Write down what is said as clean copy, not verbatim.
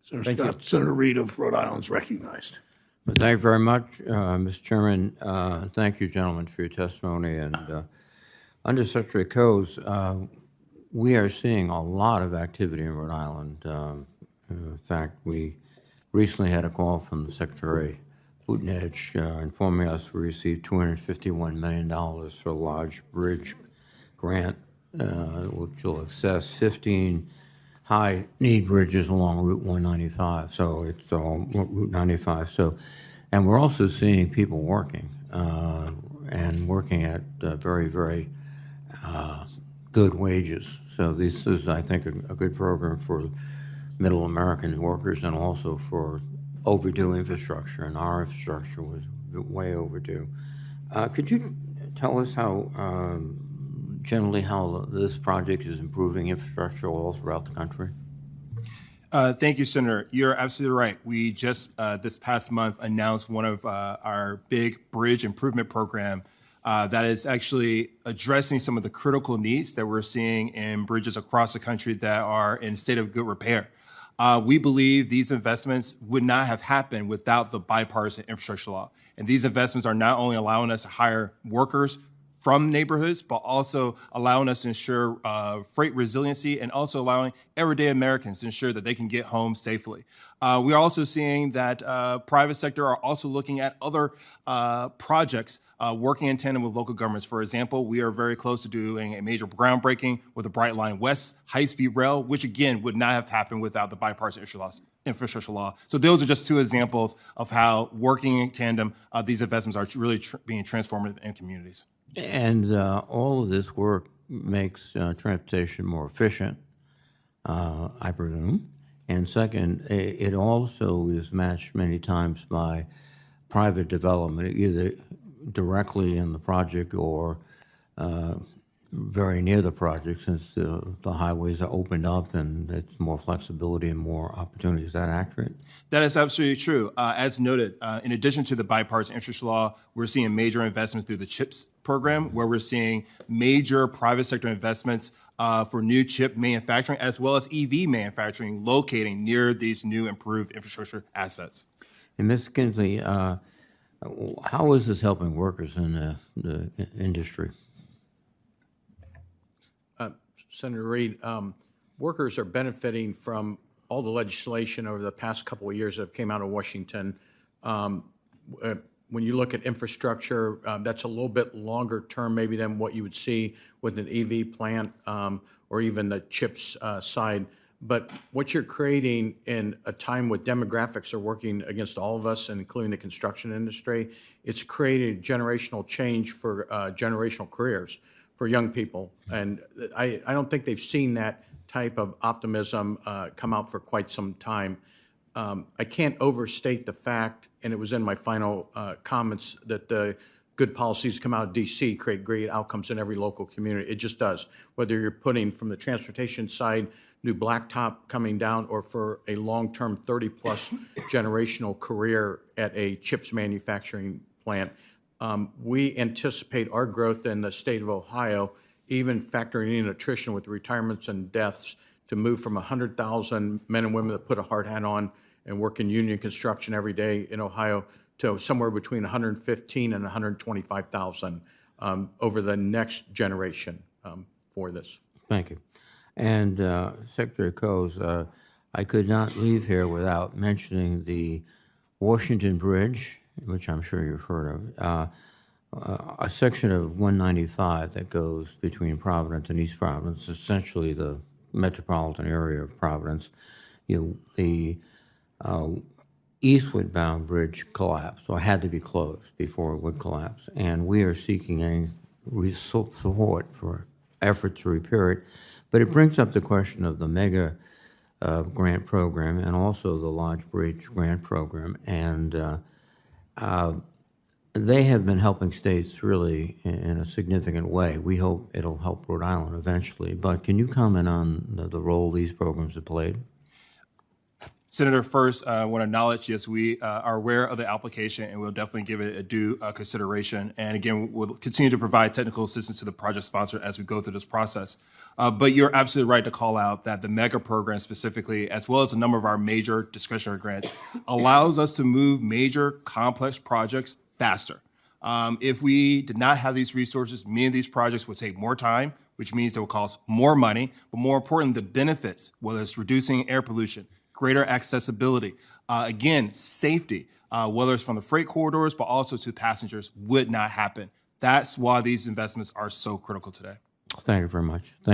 Senator Reid of Rhode Island is recognized. Thank you very much, Mr. Chairman. Thank you, gentlemen, for your testimony. And Undersecretary Coase, we are seeing a lot of activity in Rhode Island. In fact, we recently had a call from the Secretary Buttigieg informing us we received $251 million for a large bridge grant, which will access 15 high-need bridges along Route 195. So it's Route 95. So, and we're also seeing people working and working at very, very good wages. So this is, I think, a good program for middle American workers and also for overdue infrastructure. And our infrastructure was way overdue. Could you tell us how generally how this project is improving infrastructure all throughout the country? Thank you, Senator. You're absolutely right. We just this past month announced one of our big bridge improvement program that is actually addressing some of the critical needs that we're seeing in bridges across the country that are in a state of good repair. We believe these investments would not have happened without the bipartisan infrastructure law. And these investments are not only allowing us to hire workers from neighborhoods, but also allowing us to ensure freight resiliency and also allowing everyday Americans to ensure that they can get home safely. We're also seeing that private sector are also looking at other projects working in tandem with local governments. For example, we are very close to doing a major groundbreaking with the Bright Line West high-speed rail, which again would not have happened without the bipartisan infrastructure law. So those are just two examples of how working in tandem, these investments are really being transformative in communities. And all of this work makes transportation more efficient, I presume. And second, it also is matched many times by private development, either directly in the project or very near the project, since the highways are opened up and it's more flexibility and more opportunity. Is that accurate? That is absolutely true. As noted, in addition to the bipartisan infrastructure law, we're seeing major investments through the CHIPS program, where we're seeing major private sector investments for new chip manufacturing, as well as EV manufacturing locating near these new improved infrastructure assets. And Ms. Kinsley, how is this helping workers in the industry? Senator Reid, workers are benefiting from all the legislation over the past couple of years that have came out of Washington. When you look at infrastructure, that's a little bit longer term maybe than what you would see with an EV plant or even the CHIPS side. But what you're creating in a time when demographics are working against all of us, including the construction industry, it's created generational change for generational careers for young people. And I don't think they've seen that type of optimism come out for quite some time. I can't overstate the fact, and it was in my final comments, that the good policies come out of D.C. create great outcomes in every local community. It just does. Whether you're putting from the transportation side, new blacktop coming down, or for a long-term 30-plus generational career at a chips manufacturing plant, we anticipate our growth in the state of Ohio, even factoring in attrition with retirements and deaths, to move from 100,000 men and women that put a hard hat on and work in union construction every day in Ohio to somewhere between 115 and 125,000 over the next generation for this. Thank you. And Secretary Coase, I could not leave here without mentioning the Washington Bridge, which I'm sure you've heard of, a section of 195 that goes between Providence and East Providence, essentially the metropolitan area of Providence. The eastward bound bridge collapsed, or had to be closed before it would collapse, and we are seeking a support for efforts to repair it. But it brings up the question of the mega grant program and also the large bridge grant program, and they have been helping states really in a significant way. We hope it'll help Rhode Island eventually. But can you comment on the role these programs have played? Senator, first, I want to acknowledge, yes, we are aware of the application and we'll definitely give it a due consideration. And again, we'll continue to provide technical assistance to the project sponsor as we go through this process. But you're absolutely right to call out that the MEGA program specifically, as well as a number of our major discretionary grants, allows us to move major complex projects faster. If we did not have these resources, many of these projects would take more time, which means they will cost more money, but more important, the benefits, whether it's reducing air pollution, greater accessibility, again, safety, whether it's from the freight corridors, but also to passengers, would not happen. That's why these investments are so critical today. Thank you very much.